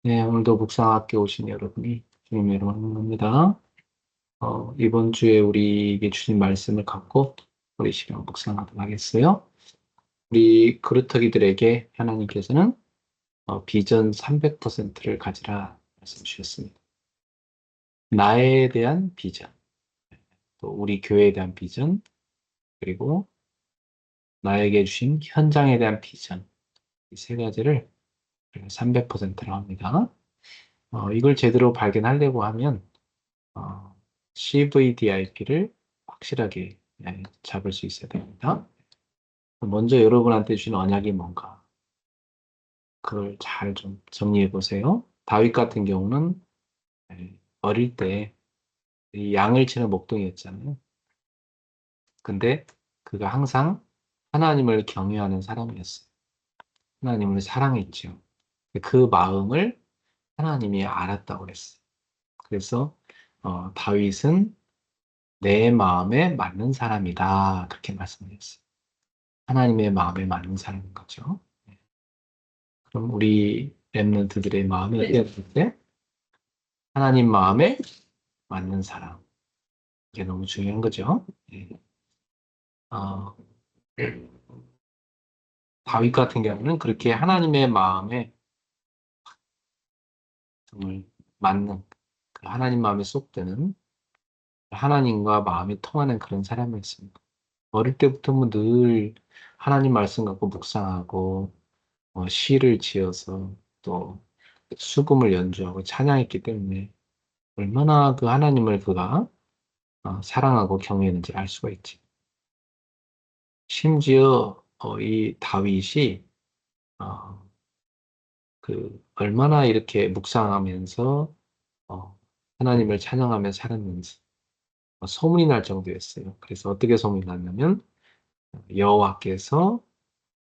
네, 오늘도 묵상학교 오신 여러분이 주님의 이름으로 환영합니다. 이번 주에 우리에게 주신 말씀을 갖고 우리 시간 묵상하도록 하겠어요. 우리 그루터기들에게 하나님께서는 비전 300%를 가지라 말씀 주셨습니다. 나에 대한 비전, 또 우리 교회에 대한 비전, 그리고 나에게 주신 현장에 대한 비전, 이 세 가지를 300%라고 합니다. 이걸 제대로 발견하려고 하면 CVDIP를 확실하게 잡을 수 있어야 됩니다. 먼저 여러분한테 주신 언약이 뭔가, 그걸 잘 좀 정리해 보세요. 다윗 같은 경우는 어릴 때 이 양을 치는 목동이었잖아요. 근데 그가 항상 하나님을 경외하는 사람이었어요. 하나님을 사랑했죠. 그 마음을 하나님이 알았다고 그랬어요. 그래서 다윗은 내 마음에 맞는 사람이다. 그렇게 말씀드렸어요. 하나님의 마음에 맞는 사람인 거죠. 그럼 우리 랩런트들의 마음이 어때야 될 때? 하나님 마음에 맞는 사람. 이게 너무 중요한 거죠. 예. 어, 다윗 같은 경우는 그렇게 하나님의 마음에 정말 맞는, 그 하나님 마음에 쏙 드는, 하나님과 마음이 통하는 그런 사람이었습니다. 어릴 때부터 뭐 늘 하나님 말씀 갖고 묵상하고, 시를 지어서 또 수금을 연주하고 찬양했기 때문에 얼마나 그 하나님을 그가 사랑하고 경외했는지 알 수가 있지. 심지어 이 다윗이 어, 얼마나 이렇게 묵상하면서 어, 하나님을 찬양하며 살았는지 소문이 날 정도였어요. 그래서 어떻게 소문이 났냐면 여호와께서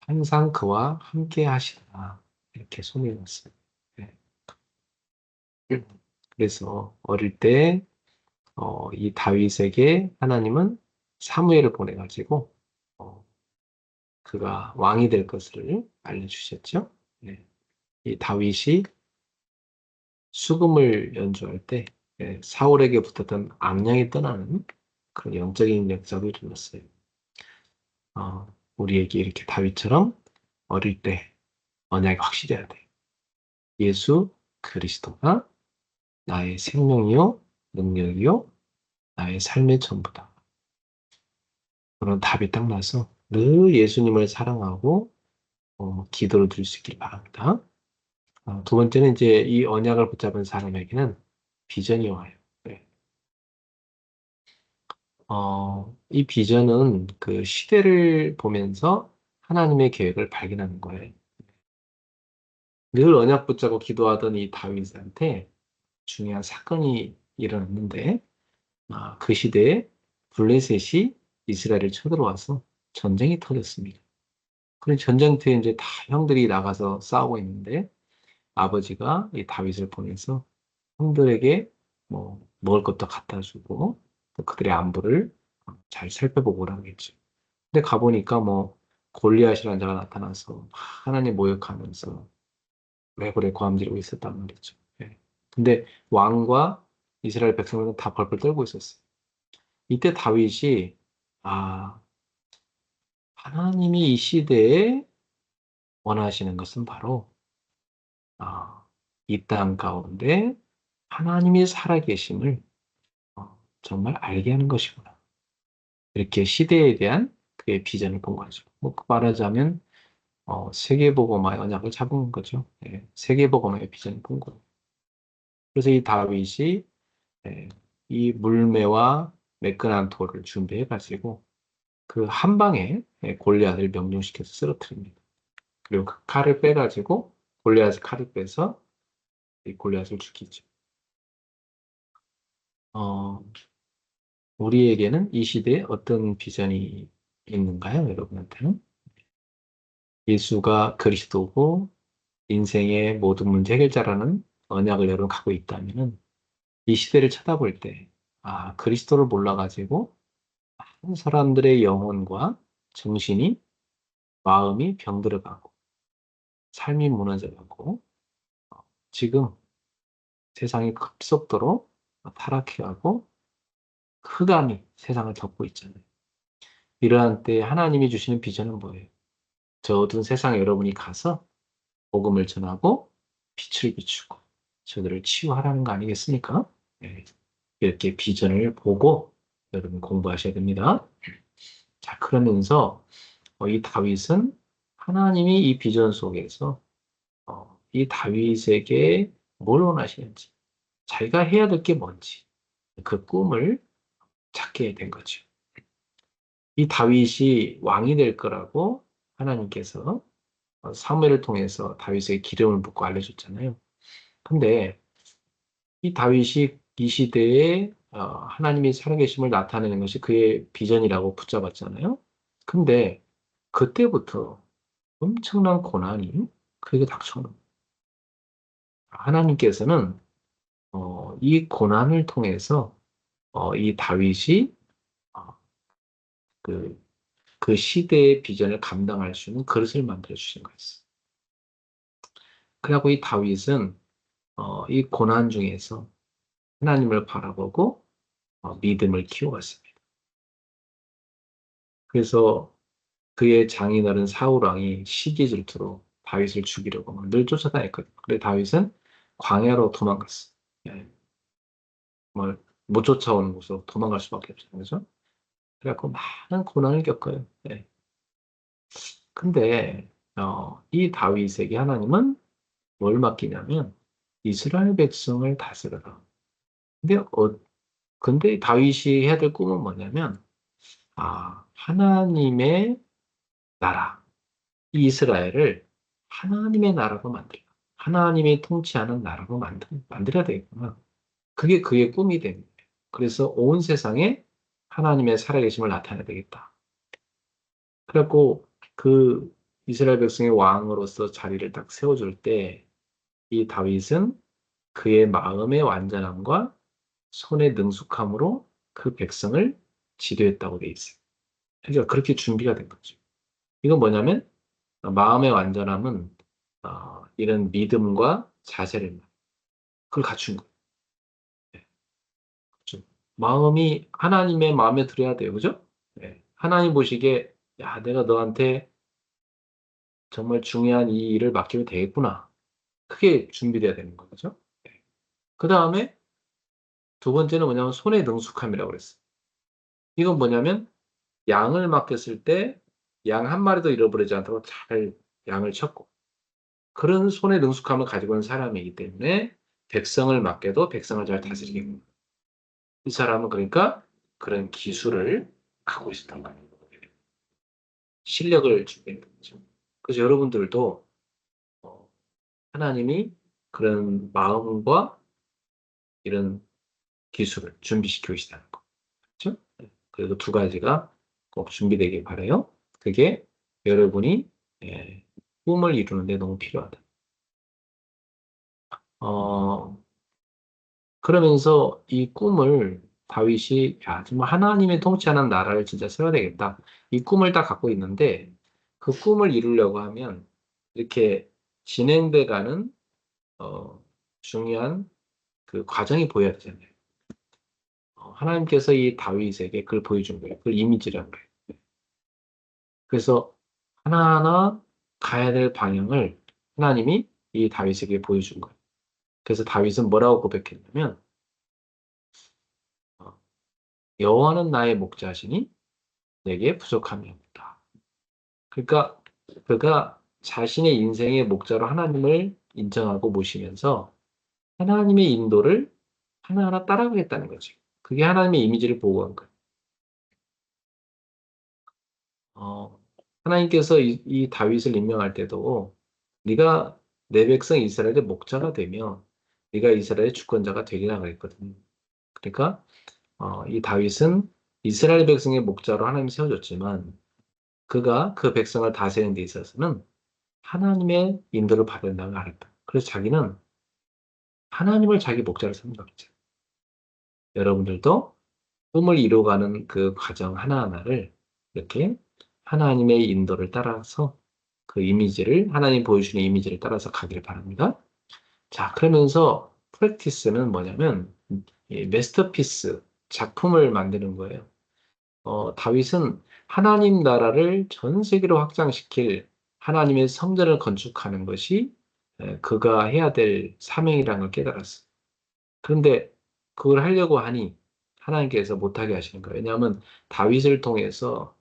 항상 그와 함께 하시다 이렇게 소문이 났어요. 네. 그래서 어릴 때 이 다윗에게 하나님은 사무엘을 보내가지고 어, 그가 왕이 될 것을 알려주셨죠. 네. 이 다윗이 수금을 연주할 때 사울에게 붙었던 악령이 떠나는 그런 영적인 역사도 일어났어요. 우리에게 이렇게 다윗처럼 어릴 때 언약이 확실해야 돼. 예수 그리스도가 나의 생명이요, 능력이요, 나의 삶의 전부다. 그런 답이 딱 나서 늘 예수님을 사랑하고 기도를 드릴 수 있길 바랍니다. 두 번째는 이제 이 언약을 붙잡은 사람에게는 비전이 와요. 네. 이 비전은 그 시대를 보면서 하나님의 계획을 발견하는 거예요. 늘 언약 붙잡고 기도하던 이 다윗한테 중요한 사건이 일어났는데, 그 시대에 블레셋이 이스라엘을 쳐들어와서 전쟁이 터졌습니다. 그런 전쟁터에 이제 다 형들이 나가서 싸우고 있는데, 아버지가 이 다윗을 보내서 형들에게 뭐 먹을 것도 갖다 주고 또 그들의 안부를 잘 살펴보고 오라고 했죠. 근데 가보니까 뭐 골리앗이라는 자가 나타나서 막 하나님 모욕하면서 레골에 고함지르고 있었단 말이죠. 예. 근데 왕과 이스라엘 백성들은 다 벌벌 떨고 있었어요. 이때 다윗이 아 하나님이 이 시대에 원하시는 것은 바로 이 땅 가운데 하나님이 살아계심을 정말 알게 하는 것이구나. 이렇게 시대에 대한 그의 비전을 본 거죠. 뭐 말하자면 세계복음화의 언약을 잡은 거죠. 예, 세계복음화의 비전을 본 거예요. 그래서 이 다윗이 예, 이 물매와 매끈한 돌을 준비해 가지고 그 한 방에 골리앗을 명령시켜서 쓰러뜨립니다. 그리고 그 칼을 빼가지고 골리앗의 칼을 빼서 이 골리앗을 죽이죠. 어, 우리에게는 이 시대에 어떤 비전이 있는가요, 여러분한테는? 예수가 그리스도고 인생의 모든 문제 해결자라는 언약을 여러분 갖고 있다면은 이 시대를 쳐다볼 때, 그리스도를 몰라가지고 많은 사람들의 영혼과 정신이, 마음이 병들어가고, 삶이 무너져가고, 지금 세상이 급속도로 타락해가고 흑암이 세상을 덮고 있잖아요. 이러한 때 하나님이 주시는 비전은 뭐예요? 저 어두운 세상에 여러분이 가서 복음을 전하고 빛을 비추고 저들을 치유하라는 거 아니겠습니까? 네. 이렇게 비전을 보고 여러분 공부하셔야 됩니다. 자, 그러면서 이 다윗은 하나님이 이 비전 속에서 이 다윗에게 뭘 원하시는지, 자기가 해야 될 게 뭔지 그 꿈을 찾게 된 거죠. 이 다윗이 왕이 될 거라고 하나님께서 사무엘을 통해서 다윗에게 기름을 붓고 알려줬잖아요. 근데 이 다윗이 이 시대에 하나님이 살아계심을 나타내는 것이 그의 비전이라고 붙잡았잖아요. 근데 그때부터 엄청난 고난이 그에게 닥쳐오는 거예요. 하나님께서는 이 고난을 통해서 이 다윗이 어, 그, 그 시대의 비전을 감당할 수 있는 그릇을 만들어 주신 거였어요. 그리고 이 다윗은 이 고난 중에서 하나님을 바라보고 믿음을 키워갔습니다. 그래서 그의 장인어른 사울 왕이 시기 질투로 다윗을 죽이려고 막늘 쫓아다녔거든요. 그래 다윗은 광야로 도망갔어. 예, 못 쫓아오는 곳으로 도망갈 수밖에 없어요. 그죠? 그래갖고 많은 고난을 겪어요. 예. 근데 이 다윗에게 하나님은 뭘 맡기냐면 이스라엘 백성을 다스려라. 근데 근데 다윗이 해야 될 꿈은 뭐냐면 하나님의 나라, 이 이스라엘을 하나님의 나라로 만들라. 하나님이 통치하는 나라로 만들어야 되겠구나. 그게 그의 꿈이 된 거예요. 그래서 온 세상에 하나님의 살아계심을 나타내야 되겠다. 그래갖고 그 이스라엘 백성의 왕으로서 자리를 딱 세워줄 때 이 다윗은 그의 마음의 완전함과 손의 능숙함으로 그 백성을 지도했다고 돼 있어요. 그러니까 그렇게 준비가 된 거죠. 이건 뭐냐면 마음의 완전함은 이런 믿음과 자세를 그걸 갖춘 거예요. 네, 그렇죠. 마음이 하나님의 마음에 들어야 돼요, 그죠? 네. 하나님 보시기에 야, 내가 너한테 정말 중요한 이 일을 맡기면 되겠구나. 그게 준비돼야 되는 거죠. 네. 그 다음에 두 번째는 뭐냐면 손의 능숙함이라고 그랬어요. 이건 뭐냐면 양을 맡겼을 때 양 한 마리도 잃어버리지 않도록 잘 양을 쳤고 그런 손의 능숙함을 가지고 있는 사람이기 때문에 백성을 맡겨도 백성을 잘 다스리겠구나. 이 사람은 그러니까 그런 기술을 갖고 있었던 거예요. 실력을 주게 된 거죠. 그래서 여러분들도 어, 하나님이 그런 마음과 이런 기술을 준비시키고 계시다는 거. 그렇죠? 그래서 두 가지가 꼭 준비되길 바라요. 그게 여러분이 예, 꿈을 이루는데 너무 필요하다. 어, 그러면서 이 꿈을 다윗이 야, 정말 하나님의 통치하는 나라를 진짜 세워야 되겠다. 이 꿈을 딱 갖고 있는데 그 꿈을 이루려고 하면 이렇게 진행돼가는 중요한 그 과정이 보여야 되잖아요. 하나님께서 이 다윗에게 그걸 보여준 거예요. 그걸 이미지라는 거예요. 그래서 하나하나 가야 될 방향을 하나님이 이 다윗에게 보여준 거예요. 그래서 다윗은 뭐라고 고백했냐면 어, 여호와는 나의 목자시니 내게 부족함이 없다. 그러니까 그가 자신의 인생의 목자로 하나님을 인정하고 모시면서 하나님의 인도를 하나하나 따라가겠다는 거죠. 그게 하나님의 이미지를 보고한 거예요. 어, 하나님께서 이 다윗을 임명할 때도 네가 내 백성 이스라엘의 목자가 되면 네가 이스라엘의 주권자가 되리라 그랬거든요. 그러니까 이 다윗은 이스라엘 백성의 목자로 하나님 세워줬지만 그가 그 백성을 다스리는 데 있어서는 하나님의 인도를 받는다는 걸 알았다. 그래서 자기는 하나님을 자기 목자로 삼는 거죠. 여러분들도 꿈을 이루어가는 그 과정 하나하나를 이렇게 하나님의 인도를 따라서 그 이미지를 하나님 보여주는 이미지를 따라서 가기를 바랍니다. 자, 그러면서 프랙티스는 뭐냐면 이 메스터피스 작품을 만드는 거예요. 다윗은 하나님 나라를 전 세계로 확장시킬 하나님의 성전을 건축하는 것이 그가 해야 될 사명이라는 걸 깨달았어요. 그런데 그걸 하려고 하니 하나님께서 못하게 하시는 거예요. 왜냐하면 다윗을 통해서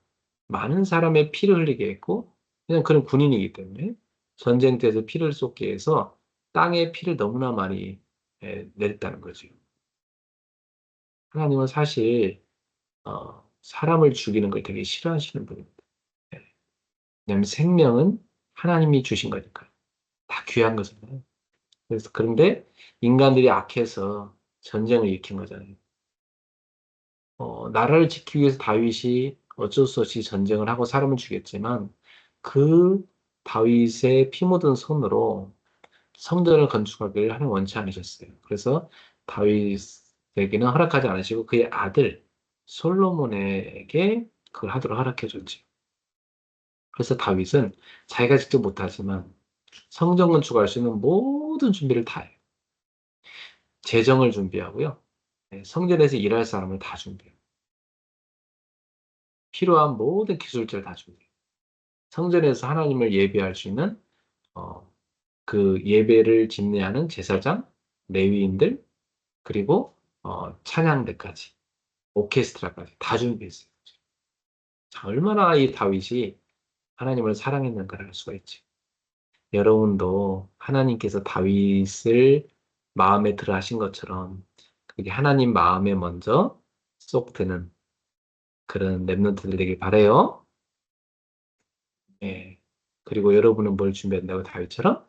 많은 사람의 피를 흘리게 했고, 그냥 그런 군인이기 때문에 전쟁터에서 피를 쏟게 해서 땅에 피를 너무나 많이 냈다는 거죠. 하나님은 사실 사람을 죽이는 걸 되게 싫어하시는 분입니다. 예. 왜냐하면 생명은 하나님이 주신 거니까요. 다 귀한 거잖아요. 그래서 그런데 인간들이 악해서 전쟁을 일으킨 거잖아요. 나라를 지키기 위해서 다윗이 어쩔 수 없이 전쟁을 하고 사람을 죽였지만 그 다윗의 피 묻은 손으로 성전을 건축하기를 하나님 원치 않으셨어요. 그래서 다윗에게는 허락하지 않으시고 그의 아들 솔로몬에게 그걸 하도록 허락해 줬죠. 그래서 다윗은 자기가 직접 못하지만 성전 건축할 수 있는 모든 준비를 다 해요. 재정을 준비하고요. 네, 성전에서 일할 사람을 다 준비해요. 필요한 모든 기술들을 다 준비해요. 성전에서 하나님을 예배할 수 있는 어, 그 예배를 집례하는 제사장, 레위인들, 그리고 찬양대까지, 오케스트라까지 다 준비했어요. 자, 얼마나 이 다윗이 하나님을 사랑했는가를 알 수가 있지. 여러분도 하나님께서 다윗을 마음에 들어 하신 것처럼 그게 하나님 마음에 먼저 쏙 드는 그런 랩런트들 되길 바래요. 예. 그리고 여러분은 뭘 준비한다고 다윗처럼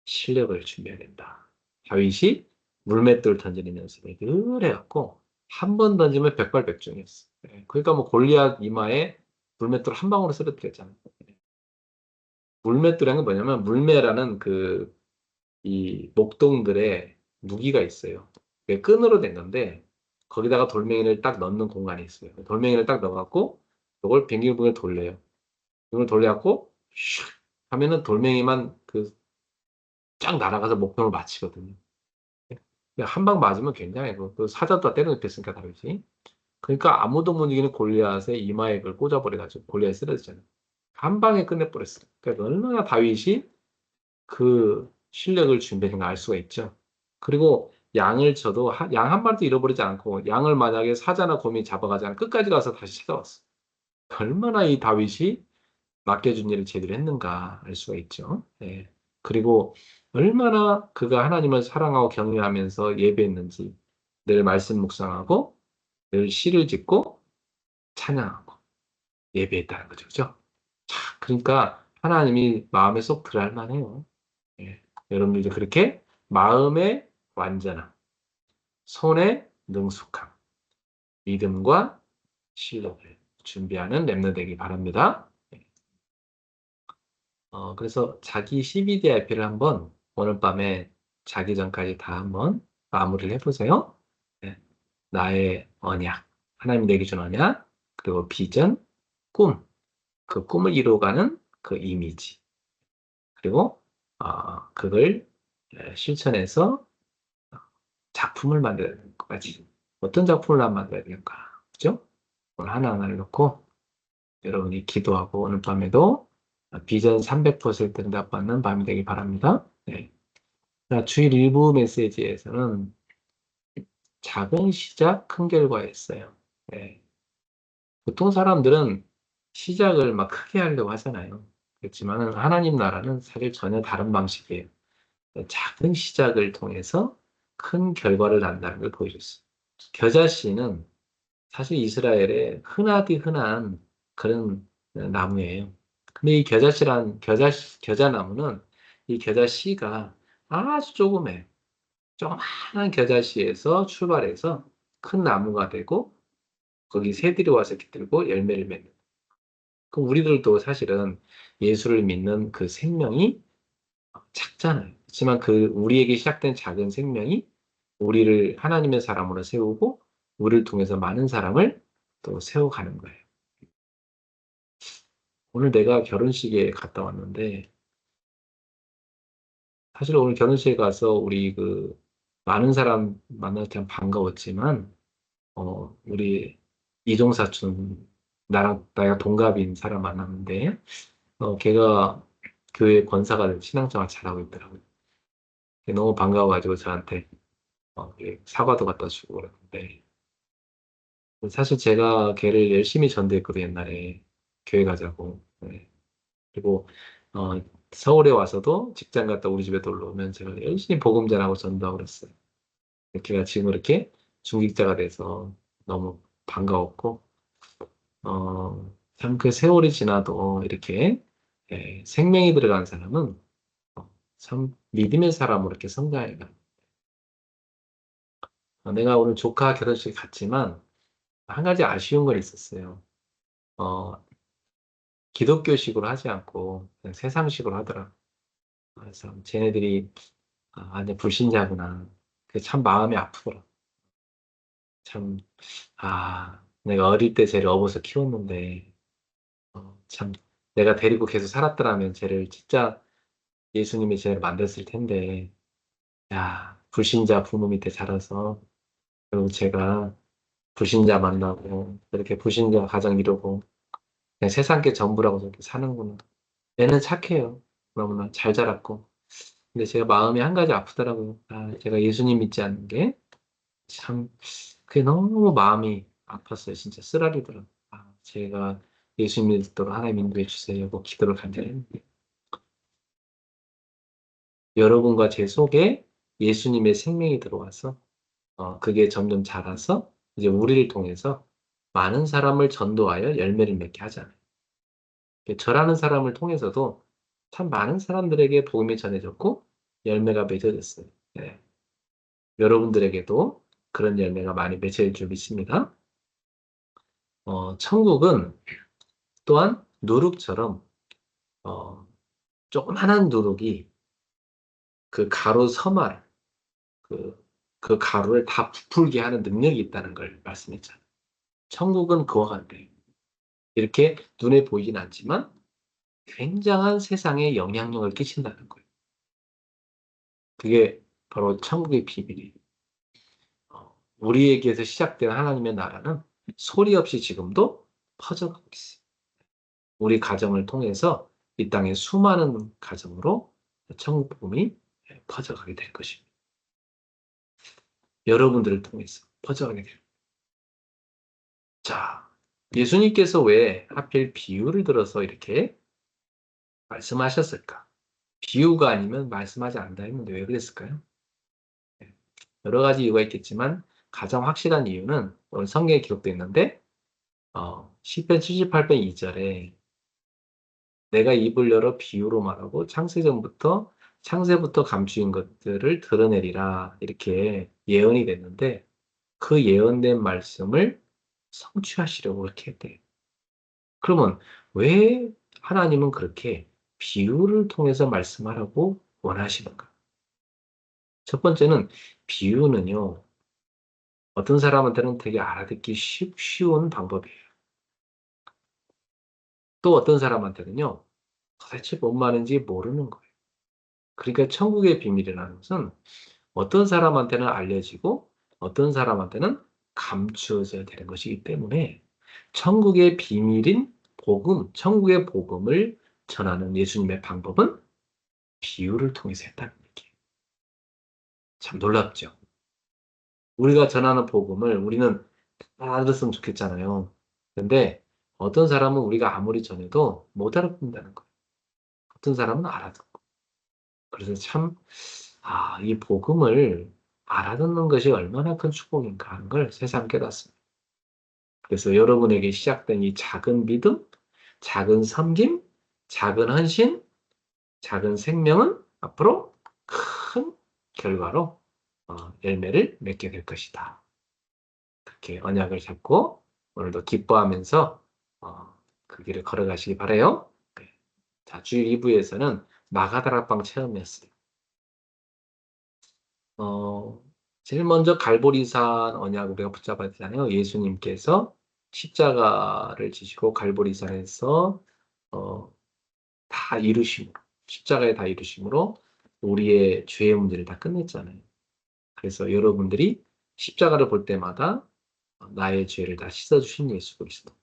실력을 준비해야 된다. 다윗이 물맷돌 던지는 연습을 늘 해갖고 한 번 던지면 백발백중이었어. 예. 그러니까 뭐 골리앗 이마에 물맷돌 한 방울을 쓰러뜨렸잖아요. 물맷돌이라는 게 뭐냐면 물매라는 이 목동들의 무기가 있어요. 그게 끈으로 된 건데 거기다가 돌멩이를 딱 넣는 공간이 있어요. 돌멩이를 딱 넣어갖고 이걸 빙글빙글 돌려요. 이걸 돌려갖고 슉 하면은 돌멩이만 쫙 날아가서 목표를 맞히거든요. 한 방 맞으면 굉장히 그 사자도 때려눕혔으니까 다르지. 그러니까 아무도 못 이기는 골리앗의 이마에 그걸 꽂아버려가지고 골리앗이 쓰러지잖아요. 한 방에 끝내버렸어요. 그러니까 얼마나 다윗이 그 실력을 준비했는가 알 수가 있죠. 그리고 양을 쳐도 양 한 마리도 잃어버리지 않고 양을 만약에 사자나 곰이 잡아가지 않으면 끝까지 가서 다시 찾아왔어. 얼마나 이 다윗이 맡겨준 일을 제대로 했는가 알 수가 있죠. 예. 그리고 얼마나 그가 하나님을 사랑하고 경외하면서 예배했는지 늘 말씀 묵상하고 늘 시를 짓고 찬양하고 예배했다는 거죠. 그죠? 그러니까 하나님이 마음에 쏙 들어할 만해요. 예. 여러분들도 그렇게 마음의 완전함, 손의 능숙함, 믿음과 신뢰를 준비하는 랩너 되기 바랍니다. 예. 그래서 자기 CBDIP를 한번 오늘 밤에 자기 전까지 다 한번 마무리를 해보세요. 예. 나의 언약, 하나님이 내게 준 언약, 그리고 비전, 꿈, 그 꿈을 이루어가는 그 이미지, 그리고 그걸 실천해서 작품을 만들어야 되는 것까지. 어떤 작품을 만들어야 될까? 그죠? 오늘 하나하나를 놓고 여러분이 기도하고 오늘 밤에도 비전 300% 응답받는 밤이 되길 바랍니다. 네. 자, 주일 일부 메시지에서는 작은 시작, 큰 결과였어요. 네. 보통 사람들은 시작을 막 크게 하려고 하잖아요. 그렇지만 하나님 나라는 사실 전혀 다른 방식이에요. 작은 시작을 통해서 큰 결과를 난다는 걸 보여줬어요. 겨자씨는 사실 이스라엘의 흔하디 흔한 그런 나무예요. 근데 이 겨자나무는 이 겨자씨가 아주 조그매. 조그마한 겨자씨에서 출발해서 큰 나무가 되고 거기 새들이 와서 깃들고 열매를 맺는. 그럼 우리들도 사실은 예수를 믿는 그 생명이 작잖아요. 그렇지만 그 우리에게 시작된 작은 생명이 우리를 하나님의 사람으로 세우고 우리를 통해서 많은 사람을 또 세워가는 거예요. 오늘 내가 결혼식에 갔다 왔는데 사실 오늘 결혼식에 가서 우리 많은 사람 만나서 참 반가웠지만, 우리 이종 사촌, 나이가 동갑인 사람 만났는데, 걔가 교회 권사가 돼서 신앙생활 잘하고 있더라고요. 너무 반가워가지고 저한테 이렇게 사과도 갖다 주고 그러는데, 사실 제가 걔를 열심히 전도했거든요, 옛날에. 교회 가자고. 네. 그리고, 어, 서울에 와서도 직장 갔다 우리 집에 놀러 오면 제가 열심히 복음 전하고 전도하고 그랬어요. 걔가 지금 이렇게 중직자가 돼서 너무 반가웠고, 참 그 세월이 지나도 이렇게 생명이 들어간 사람은 참 믿음의 사람으로 이렇게 성장해가. 내가 오늘 조카 결혼식 갔지만 한 가지 아쉬운 건 있었어요. 어, 기독교식으로 하지 않고 그냥 세상식으로 하더라. 그래서 쟤네들이 완전 불신자구나. 그게 참 마음이 아프더라. 참, 내가 어릴 때 쟤를 업어서 키웠는데, 참, 내가 데리고 계속 살았더라면 쟤를 진짜 예수님이 쟤를 만들었을 텐데, 야, 불신자 부모 밑에 자라서, 그리고 제가 불신자 만나고, 이렇게 불신자 가정 이루고, 그냥 세상 게 전부라고 저렇게 사는구나. 얘는 착해요. 너무나 잘 자랐고. 근데 제가 마음이 한 가지 아프더라고요. 제가 예수님 믿지 않는 게 참, 그게 너무 마음이 아팠어요. 진짜 쓰라리더라고요. 제가 예수님 믿도록 하나님 인도해 주세요. 고 기도를 간절히 했는데. 여러분과 제 속에 예수님의 생명이 들어와서, 그게 점점 자라서, 이제 우리를 통해서 많은 사람을 전도하여 열매를 맺게 하잖아요. 저라는 사람을 통해서도 참 많은 사람들에게 복음이 전해졌고, 열매가 맺어졌어요. 네. 여러분들에게도 그런 열매가 많이 맺혀질 줄 믿습니다. 천국은 또한 누룩처럼 어, 조그만한 누룩이 그 가루 서말 그 가루를 다 부풀게 하는 능력이 있다는 걸 말씀했잖아요. 천국은 그와 같아요. 이렇게 눈에 보이진 않지만 굉장한 세상에 영향력을 끼친다는 거예요. 그게 바로 천국의 비밀이에요. 우리에게서 시작된 하나님의 나라는 소리 없이 지금도 퍼져가고 있어요. 우리 가정을 통해서 이 땅의 수많은 가정으로 천국 복음이 퍼져가게 될 것입니다. 여러분들을 통해서 퍼져가게 됩니다. 자, 예수님께서 왜 하필 비유를 들어서 이렇게 말씀하셨을까? 비유가 아니면 말씀하지 않는다 했는데 왜 그랬을까요? 여러 가지 이유가 있겠지만 가장 확실한 이유는 오늘 성경에 기록되어 있는데 시편 78편 2절에 내가 입을 열어 비유로 말하고 창세부터 감추인 것들을 드러내리라 이렇게 예언이 됐는데 그 예언된 말씀을 성취하시려고 그렇게 했대요. 그러면 왜 하나님은 그렇게 비유를 통해서 말씀하라고 원하시는가? 첫 번째는 비유는요, 어떤 사람한테는 되게 알아듣기 쉬운 방법이에요. 또 어떤 사람한테는요, 도대체 뭔 말인지 모르는 거예요. 그러니까 천국의 비밀이라는 것은 어떤 사람한테는 알려지고 어떤 사람한테는 감추어져야 되는 것이기 때문에 천국의 비밀인 복음, 천국의 복음을 전하는 예수님의 방법은 비유를 통해서 했다는 얘기예요. 참 놀랍죠. 우리가 전하는 복음을 우리는 다 알았으면 좋겠잖아요. 근데 어떤 사람은 우리가 아무리 전해도 못 알아듣는다는 거예요. 어떤 사람은 알아듣고. 그래서 참, 이 복음을 알아듣는 것이 얼마나 큰 축복인가 하는 걸 새삼 깨닫습니다. 그래서 여러분에게 시작된 이 작은 믿음, 작은 섬김, 작은 헌신, 작은 생명은 앞으로 큰 결과로 열매를 맺게 될 것이다. 그렇게 언약을 잡고 오늘도 기뻐하면서 그 길을 걸어가시기 바라요. 네. 자, 주일 2부에서는 마가다락방 체험이었어요. 어, 제일 먼저 갈보리산 언약을 우리가 붙잡아야 되잖아요. 예수님께서 십자가를 지시고 갈보리산에서 어, 다 이루심으로 십자가에 다 이루심으로 우리의 죄의 문제를 다 끝냈잖아요. 그래서 여러분들이 십자가를 볼 때마다 나의 죄를 다 씻어주신 예수 그리스도.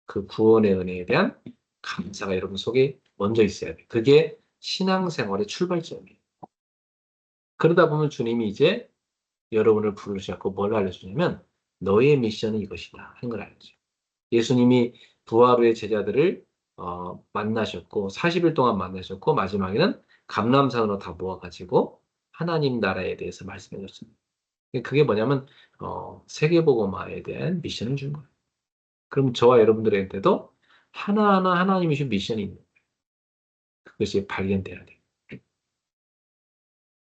그 구원의 은혜에 대한 감사가 여러분 속에 먼저 있어야 돼요. 그게 신앙생활의 출발점이에요. 그러다 보면 주님이 이제 여러분을 부르셨고 뭘 알려주냐면 너의 미션은 이것이다 하는 걸 알려줘요. 예수님이 부활 후에 제자들을 만나셨고 40일 동안 만나셨고 마지막에는 감람산으로 다 모아가지고 하나님 나라에 대해서 말씀해 줬습니다. 그게 뭐냐면 세계복음화에 대한 미션을 준 거예요. 그럼 저와 여러분들한테도 하나하나 하나님이 준 미션이 있는 거예요. 그것이 발견돼야 돼요.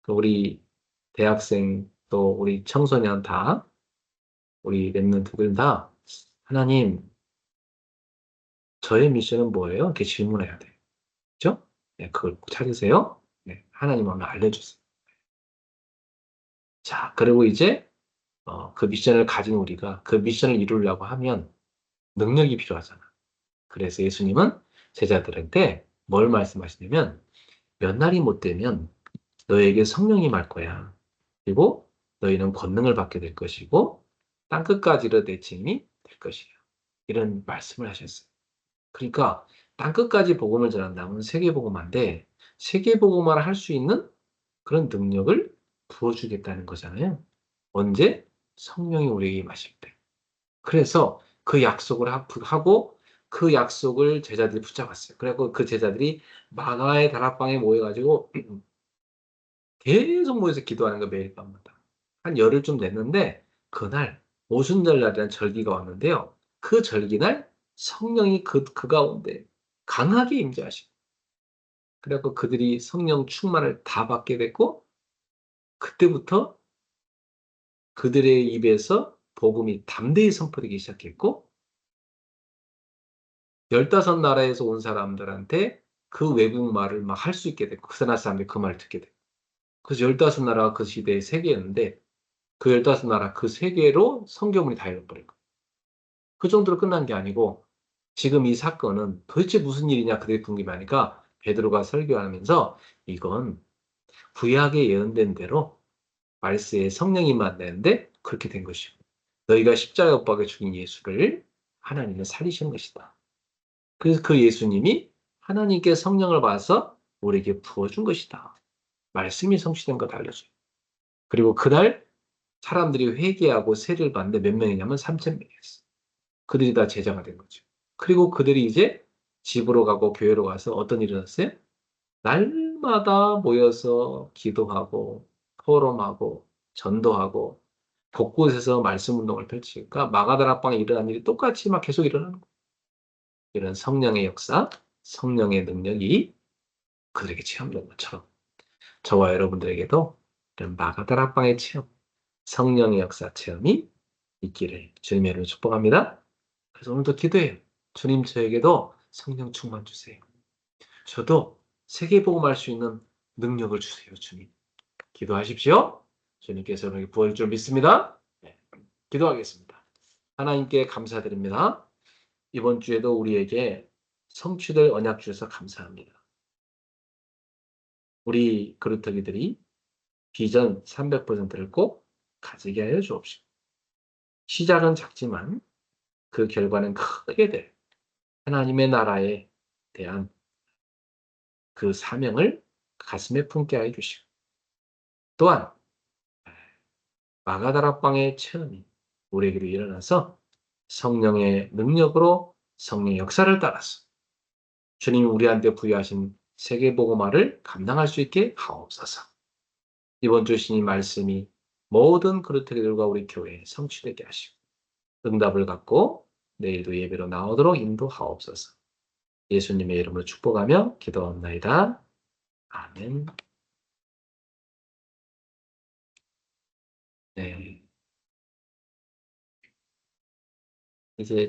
우리 대학생 또 우리 청소년 다 우리 랩런트들 다 하나님 저의 미션은 뭐예요? 이렇게 질문해야 돼요. 그죠? 네, 그걸 꼭 찾으세요. 네, 하나님 오늘 알려주세요. 자, 그리고 이제 그 미션을 가진 우리가 그 미션을 이루려고 하면 능력이 필요하잖아. 그래서 예수님은 제자들한테 뭘 말씀하시냐면 몇 날이 못 되면 너에게 성령이 임할 거야. 그리고 너희는 권능을 받게 될 것이고 땅끝까지로 내 증인이 될 것이야. 이런 말씀을 하셨어요. 그러니까 땅끝까지 복음을 전한다면 세계복음화인데 세계복음화를 할 수 있는 그런 능력을 부어주겠다는 거잖아요. 언제? 성령이 우리에게 임하실 때. 그래서 그 약속을 하고 그 약속을 제자들이 붙잡았어요. 그래서 그 제자들이 마가의 다락방에 모여가지고 계속 모여서 기도하는 거 매일 밤마다. 한 열흘 좀 됐는데 그날 오순절날이라는 절기가 왔는데요. 그 절기날 성령이 그 가운데 강하게 임재하시고 그래서 그들이 성령 충만을 다 받게 됐고 그때부터 그들의 입에서 복음이 담대히 선포되기 시작했고 15나라에서 온 사람들한테 그 외국말을 막 할 수 있게 됐고 그 나라 사람들이 그 말을 듣게 됐고 그래서 15나라가 그 시대의 세계였는데 그 15나라 그 세계로 성경문이 다 열려버린 거예요. 그 정도로 끝난 게 아니고 지금 이 사건은 도대체 무슨 일이냐 그들이 궁금하니까 베드로가 설교하면서 이건 구약에 예언된 대로 말세에 성령이 만나는데 그렇게 된 것이고 너희가 십자가 못 박아 죽인 예수를 하나님은 살리신 것이다. 그래서 그 예수님이 하나님께 성령을 받아서 우리에게 부어준 것이다. 말씀이 성취된 것 알려줘요. 그리고 그날 사람들이 회개하고 세례를 받는데 몇 명이냐면 3,000명이었어요. 그들이 다 제자가 된 거죠. 그리고 그들이 이제 집으로 가고 교회로 가서 어떤 일이 일어났어요? 날마다 모여서 기도하고 토론하고 전도하고 곳곳에서 말씀 운동을 펼치니까 마가다락방에 일어난 일이 똑같이 막 계속 일어나는 거예요. 이런 성령의 역사, 성령의 능력이 그들에게 체험된 것처럼 저와 여러분들에게도 이런 마가다락방의 체험, 성령의 역사 체험이 있기를 주님의 이름으로 축복합니다. 그래서 오늘도 기도해요. 주님 저에게도 성령 충만 주세요. 저도 세계복음할 수 있는 능력을 주세요, 주님. 기도하십시오. 주님께서 우리에게 부어줄 줄 믿습니다. 네, 기도하겠습니다. 하나님께 감사드립니다. 이번 주에도 우리에게 성취될 언약 주셔서 감사합니다. 우리 그루터기들이 비전 300%를 꼭 가지게 하여 주옵시고 시작은 작지만 그 결과는 크게 될 하나님의 나라에 대한 그 사명을 가슴에 품게 하여 주시고 또한 마가다락방의 체험이 우리에게로 일어나서 성령의 능력으로 성령의 역사를 따라서 주님이 우리한테 부여하신 세계복음화를 감당할 수 있게 하옵소서. 이번 주 신이 말씀이 모든 그루터기들과 우리 교회에 성취되게 하시고 응답을 갖고 내일도 예배로 나오도록 인도하옵소서. 예수님의 이름으로 축복하며 기도합나이다. 아멘. 네. 이제